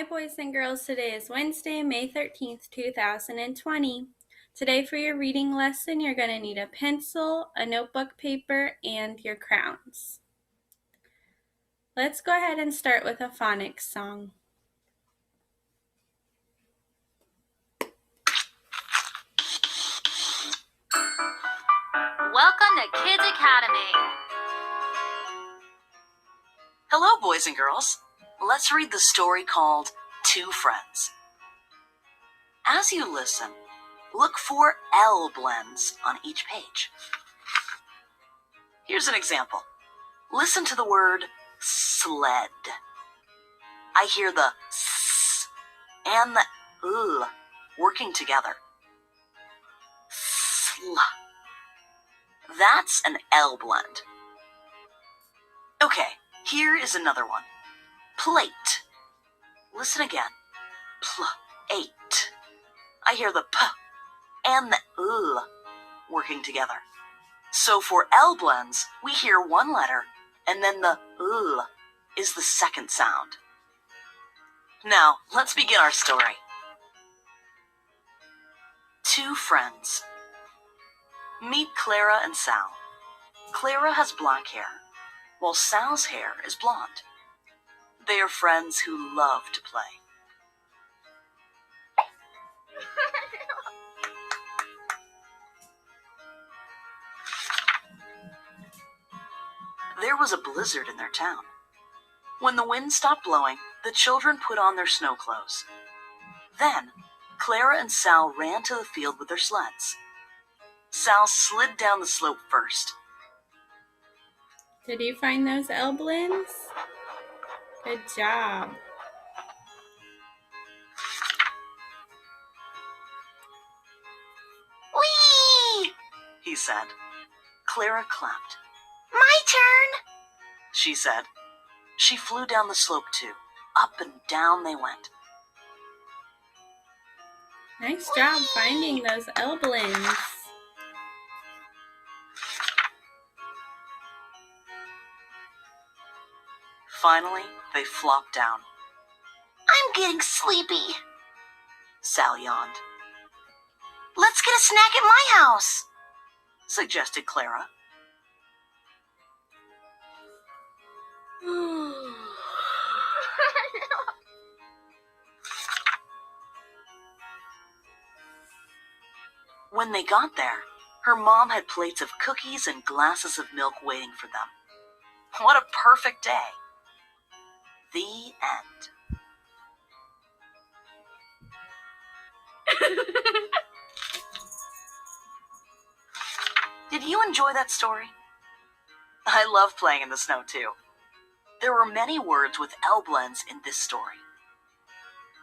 boys and girls. Today is Wednesday, May 13th, 2020. Today for your reading lesson, you're going to need a pencil, a notebook paper, and your crowns. Let's go ahead and start with a phonics song. Welcome to Kids Academy. Hello, boys and girls. Let's read the story called Two Friends. As you listen, look for L blends on each page. Here's an example. Listen to the word sled. I hear the S and the L working together. Sl. That's an L blend. Okay, here is another one. Plate. Listen again. Plate. I hear the P and the L working together. So for L blends, we hear one letter, and then the L is the second sound. Now, let's begin our story. Two friends. Meet Clara and Sal. Clara has black hair, while Sal's hair is blonde. They are friends who love to play. There was a blizzard in their town. When the wind stopped blowing, the children put on their snow clothes. Then, Clara and Sal ran to the field with their sleds. Sal slid down the slope first. Did you find those L blends? Good job. Whee! He said. Clara clapped. My turn. She said. She flew down the slope too. Up and down they went. Nice job finding those L blends. Finally, they flopped down. I'm getting sleepy. Sal yawned. Let's get a snack at my house, suggested Clara. When they got there, her mom had plates of cookies and glasses of milk waiting for them. What a perfect day. The end. Did you enjoy that story? I love playing in the snow too. There were many words with L blends in this story.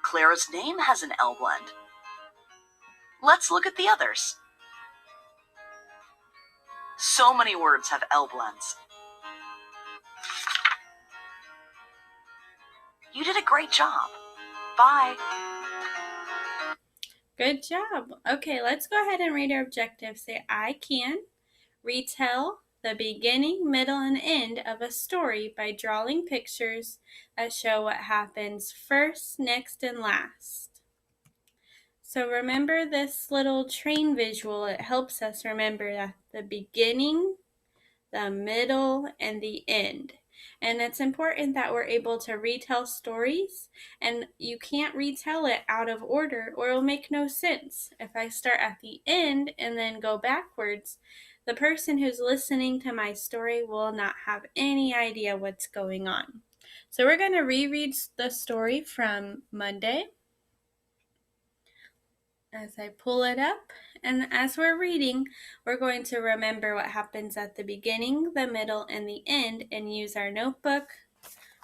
Clara's name has an L blend. Let's look at the others. So many words have L blends. You did a great job. Bye. Good job. Okay, let's go ahead and read our objectives. Say, I can retell the beginning, middle, and end of a story by drawing pictures that show what happens first, next, and last. So remember this little train visual. It helps us remember that the beginning, the middle, and the end. And it's important that we're able to retell stories, and you can't retell it out of order or it'll make no sense. If I start at the end and then go backwards, the person who's listening to my story will not have any idea what's going on. So we're going to reread the story from Monday as I pull it up. And as we're reading, we're going to remember what happens at the beginning, the middle, and the end, and use our notebook,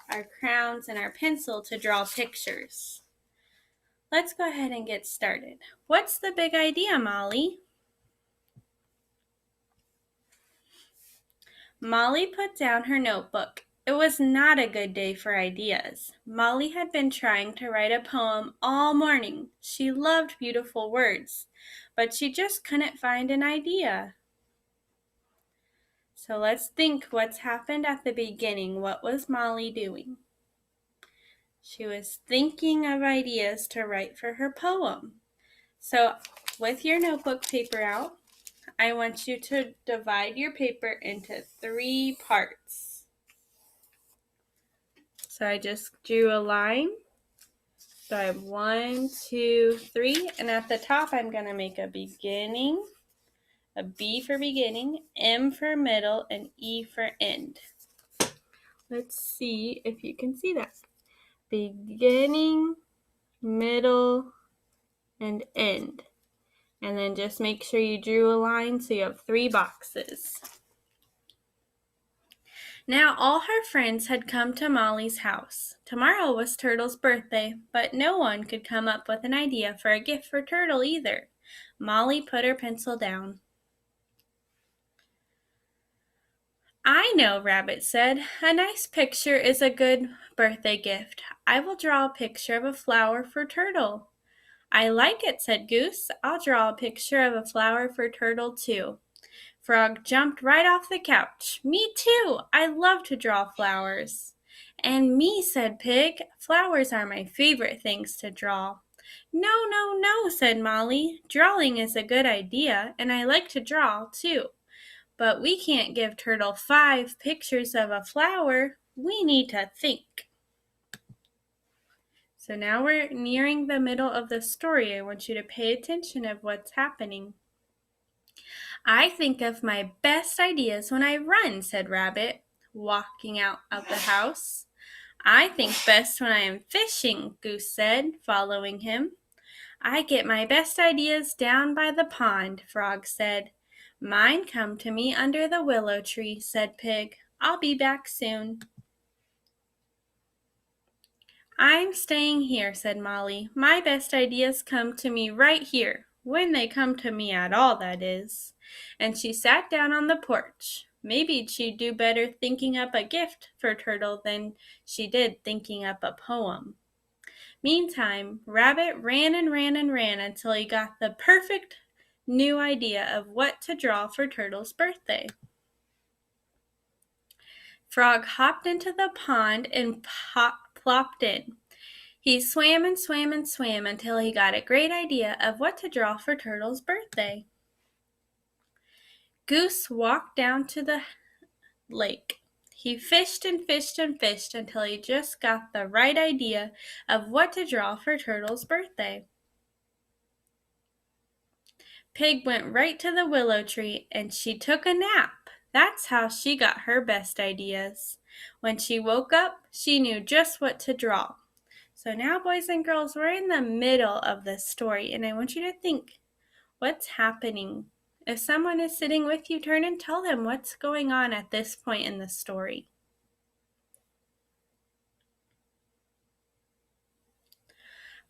our crowns, and our pencil to draw pictures. Let's go ahead and get started. What's the big idea, Molly? Molly put down her notebook. It was not a good day for ideas. Molly had been trying to write a poem all morning. She loved beautiful words, but she just couldn't find an idea. So let's think what's happened at the beginning. What was Molly doing? She was thinking of ideas to write for her poem. So, with your notebook paper out, I want you to divide your paper into 3 parts. So I just drew a line. So I have 1, 2, 3, and at the top I'm going to make a beginning, a B for beginning, M for middle, and E for end. Let's see if you can see that. Beginning, middle, and end. And then just make sure you drew a line so you have 3 boxes. Now all her friends had come to Molly's house. Tomorrow was Turtle's birthday, but no one could come up with an idea for a gift for Turtle either. Molly put her pencil down. I know, Rabbit said. A nice picture is a good birthday gift. I will draw a picture of a flower for Turtle. I like it, said Goose. I'll draw a picture of a flower for Turtle too. Frog jumped right off the couch. Me too! I love to draw flowers. And me, said Pig. Flowers are my favorite things to draw. No, no, no, said Molly. Drawing is a good idea, and I like to draw too. But we can't give Turtle 5 pictures of a flower. We need to think. So now we're nearing the middle of the story. I want you to pay attention of what's happening. I think of my best ideas when I run, said Rabbit, walking out of the house. I think best when I am fishing, Goose said, following him. I get my best ideas down by the pond, Frog said. Mine come to me under the willow tree, said Pig. I'll be back soon. I'm staying here, said Molly. My best ideas come to me right here, when they come to me at all, that is. And she sat down on the porch. Maybe she'd do better thinking up a gift for Turtle than she did thinking up a poem. Meantime, Rabbit ran and ran and ran until he got the perfect new idea of what to draw for Turtle's birthday. Frog hopped into the pond and plopped in. He swam and swam and swam until he got a great idea of what to draw for Turtle's birthday. Goose walked down to the lake. He fished and fished and fished until he just got the right idea of what to draw for Turtle's birthday. Pig went right to the willow tree and she took a nap. That's how she got her best ideas. When she woke up, she knew just what to draw. So now, boys and girls, we're in the middle of this story, and I want you to think, what's happening? If someone is sitting with you, turn and tell them what's going on at this point in the story.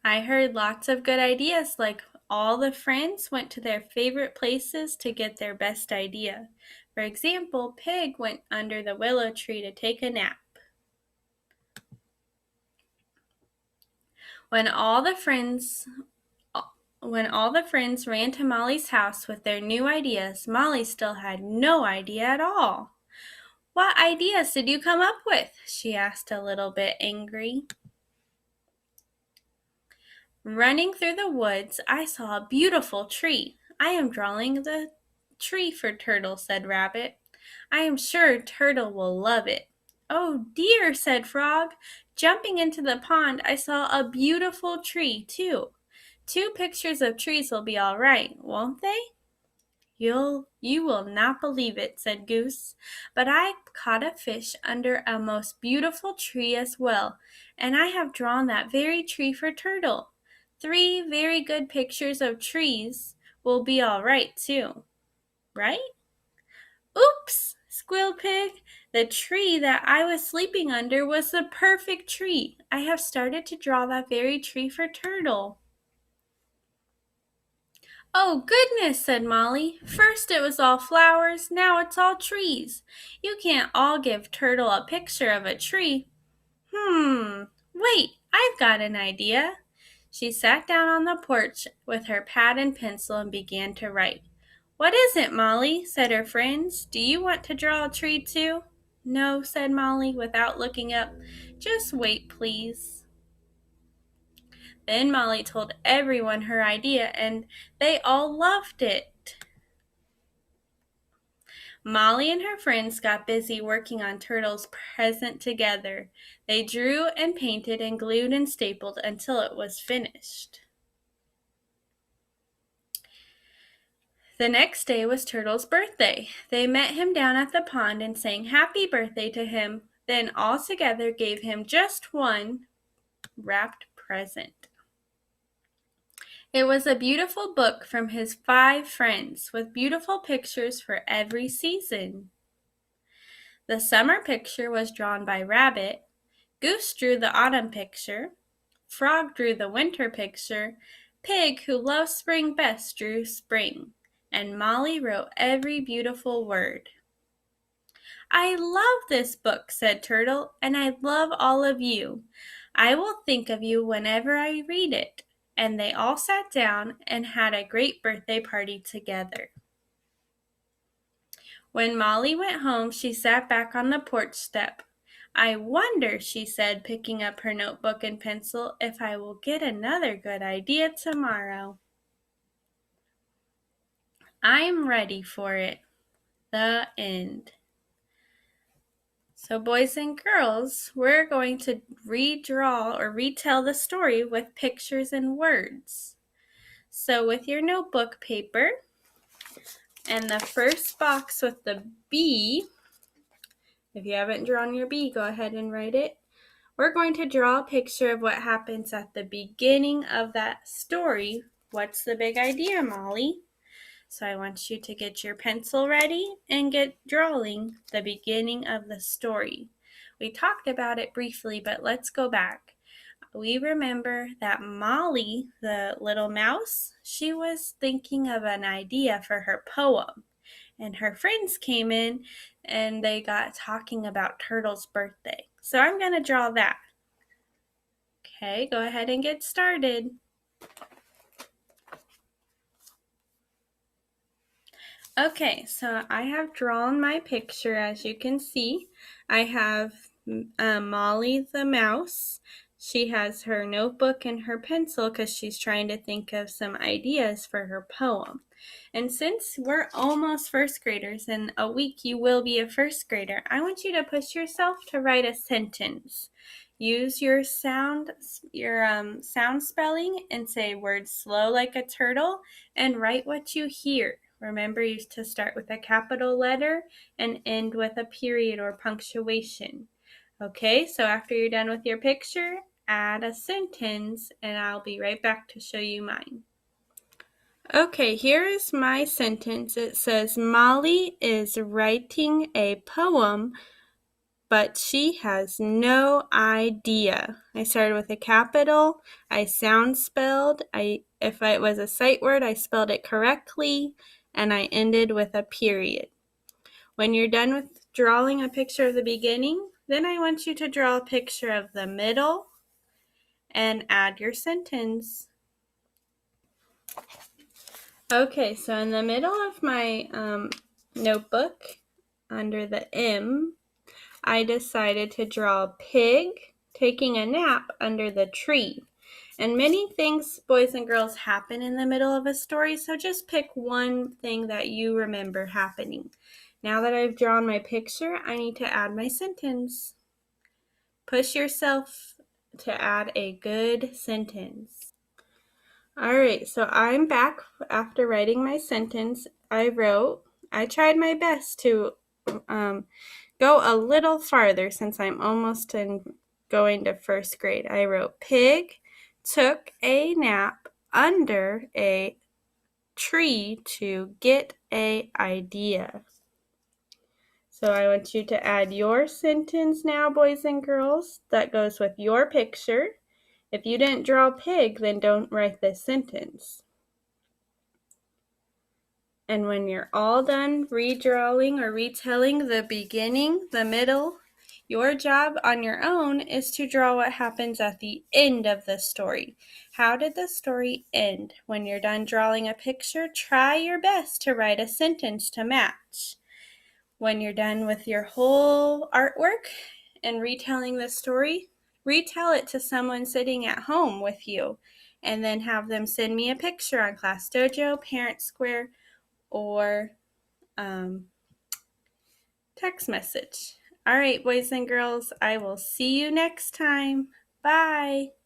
I heard lots of good ideas, like all the friends went to their favorite places to get their best idea. For example, Pig went under the willow tree to take a nap. When all the friends ran to Molly's house with their new ideas, Molly still had no idea at all. What ideas did you come up with? She asked, a little bit angry. Running through the woods, I saw a beautiful tree. I am drawing the tree for Turtle, said Rabbit. I am sure Turtle will love it. Oh dear, said Frog. Jumping into the pond, I saw a beautiful tree, too. 2 pictures of trees will be all right, won't they? You will not believe it, said Goose, but I caught a fish under a most beautiful tree as well, and I have drawn that very tree for Turtle. 3 very good pictures of trees will be all right, too. Right? Oops, squealed Pig. The tree that I was sleeping under was the perfect tree. I have started to draw that very tree for Turtle. Oh, goodness, said Molly. First it was all flowers, now it's all trees. You can't all give Turtle a picture of a tree. Wait, I've got an idea. She sat down on the porch with her pad and pencil and began to write. What is it, Molly? Said her friends. Do you want to draw a tree too? No, said Molly without looking up. Just wait, please. Then Molly told everyone her idea, and they all loved it. Molly and her friends got busy working on Turtle's present together. They drew and painted and glued and stapled until it was finished. The next day was Turtle's birthday. They met him down at the pond and sang happy birthday to him, then all together gave him just one wrapped present. It was a beautiful book from his 5 friends with beautiful pictures for every season. The summer picture was drawn by Rabbit, Goose drew the autumn picture, Frog drew the winter picture, Pig, who loves spring best, drew spring, and Molly wrote every beautiful word. "I love this book," said Turtle, "and I love all of you. I will think of you whenever I read it." And they all sat down and had a great birthday party together. When Molly went home, she sat back on the porch step. "I wonder," she said, picking up her notebook and pencil, "if I will get another good idea tomorrow." I'm ready for it. The end. So boys and girls, we're going to redraw or retell the story with pictures and words. So with your notebook paper and the first box with the B, if you haven't drawn your B, go ahead and write it. We're going to draw a picture of what happens at the beginning of that story. What's the big idea, Molly? So I want you to get your pencil ready and get drawing the beginning of the story. We talked about it briefly, but let's go back. We remember that Molly, the little mouse, she was thinking of an idea for her poem. And her friends came in and they got talking about Turtle's birthday. So I'm going to draw that. Okay, go ahead and get started. Okay, so I have drawn my picture, as you can see. I have Molly the mouse. She has her notebook and her pencil because she's trying to think of some ideas for her poem. And since we're almost first graders, in a week you will be a first grader, I want you to push yourself to write a sentence. Use your sound spelling and say words slow like a turtle and write what you hear. Remember to start with a capital letter and end with a period or punctuation. Okay, so after you're done with your picture, add a sentence and I'll be right back to show you mine. Okay, here is my sentence. It says, Molly is writing a poem, but she has no idea. I started with a capital. I sound spelled. If it was a sight word, I spelled it correctly, and I ended with a period. When you're done with drawing a picture of the beginning, then I want you to draw a picture of the middle and add your sentence. Okay, so in the middle of my notebook, under the M, I decided to draw a pig taking a nap under the tree. And many things, boys and girls, happen in the middle of a story, so just pick one thing that you remember happening. Now that I've drawn my picture, I need to add my sentence. Push yourself to add a good sentence. All right, so I'm back after writing my sentence. I tried my best to go a little farther since I'm almost going to first grade. I wrote, Pig took a nap under a tree to get an idea. So I want you to add your sentence now, boys and girls, that goes with your picture. If you didn't draw pig, then don't write this sentence. And when you're all done redrawing or retelling the beginning, the middle, your job on your own is to draw what happens at the end of the story. How did the story end? When you're done drawing a picture, try your best to write a sentence to match. When you're done with your whole artwork and retelling the story, retell it to someone sitting at home with you, and then have them send me a picture on Class Dojo, Parent Square, or text message. All right, boys and girls, I will see you next time. Bye.